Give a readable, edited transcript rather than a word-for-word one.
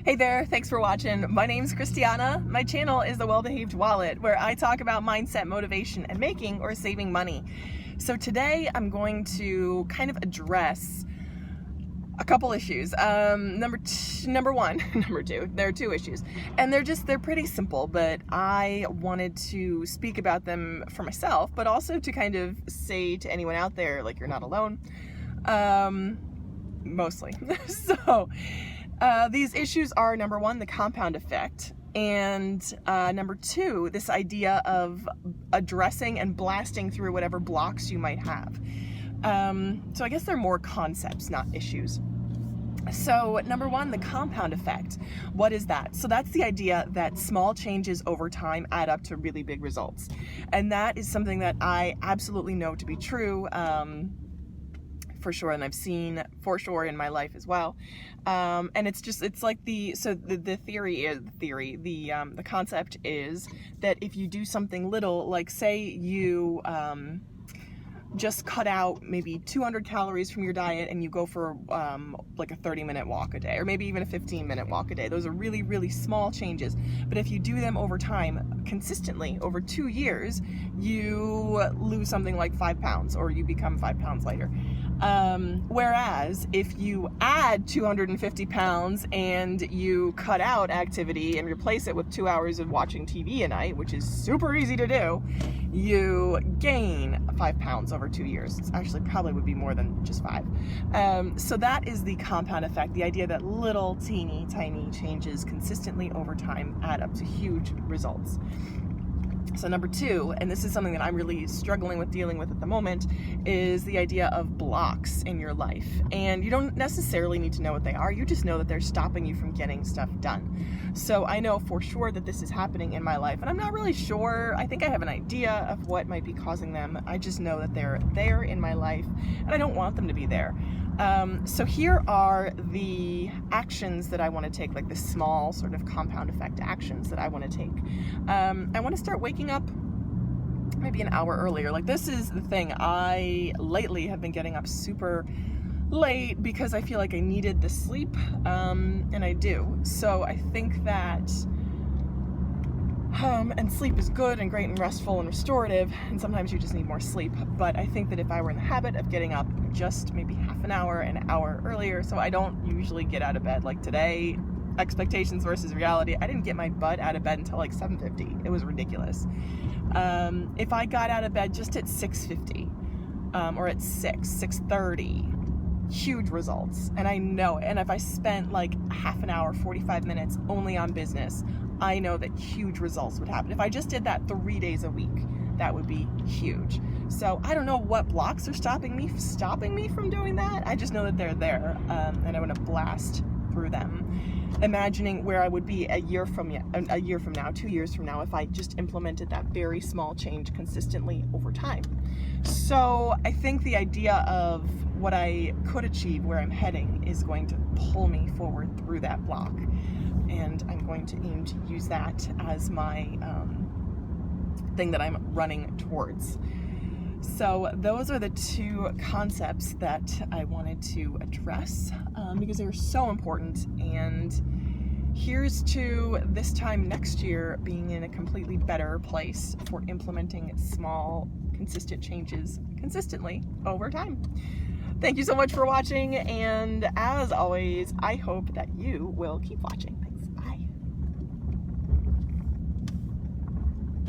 Hey there, thanks for watching. My name's Christiana. My channel is The Well-Behaved Wallet, where I talk about mindset, motivation, and making or saving money. So today I'm going to kind of address a couple issues. Number one, number two, there are two issues. And they're pretty simple, but I wanted to speak about them for myself, but also to kind of say to anyone out there, like, you're not alone. Mostly. So, these issues are, number one, the compound effect, and number two, this idea of addressing and blasting through whatever blocks you might have. So I guess they're more concepts, not issues. So number one, the compound effect. What is that? So that's the idea that small changes over time add up to really big results. And that is something that I absolutely know to be true. For sure, and I've seen for sure in my life as well. And it's like the concept is that if you do something little, like say you just cut out maybe 200 calories from your diet and you go for like a 30-minute walk a day, or maybe even a 15-minute walk a day. Those are really, really small changes. But if you do them over time, consistently, over 2 years, you lose something like 5 pounds, or you become 5 pounds lighter. Whereas if you add 250 pounds and you cut out activity and replace it with 2 hours of watching TV a night, which is super easy to do, you gain 5 pounds over 2 years. It's actually probably would be more than just 5. So that is the compound effect, the idea that little teeny tiny changes consistently over time add up to huge results. So number two, and this is something that I'm really struggling with dealing with at the moment, is the idea of blocks in your life. And you don't necessarily need to know what they are, you just know that they're stopping you from getting stuff done. So I know for sure that this is happening in my life, and I'm not really sure. I think I have an idea of what might be causing them. I just know that they're there in my life, and I don't want them to be there. So here are the actions that I want to take, like the small sort of compound effect actions that I want to take. I want to start waking up maybe an hour earlier. Like, this is the thing. I lately have been getting up super late because I feel like I needed the sleep, and I do. So I think that and sleep is good and great and restful and restorative, and sometimes you just need more sleep. But I think that if I were in the habit of getting up just maybe half an hour earlier, so I don't usually get out of bed, like today, expectations versus reality, I didn't get my butt out of bed until like 7:50. It was ridiculous. If I got out of bed just at 6:50, or at 6:30, huge results. And I know it. And if I spent like half an hour, 45 minutes only on business, I know that huge results would happen. If I just did that 3 days a week, that would be huge. So I don't know what blocks are stopping me from doing that. I just know that they're there, and I want to blast through them, imagining where I would be a year from now, 2 years from now, if I just implemented that very small change consistently over time. So I think the idea of what I could achieve, where I'm heading, is going to pull me forward through that block. And I'm going to aim to use that as my thing that I'm running towards. So those are the two concepts that I wanted to address, because they are so important. And here's to this time next year being in a completely better place for implementing small, consistent changes consistently over time. Thank you so much for watching, and as always, I hope that you will keep watching. Thanks. Bye.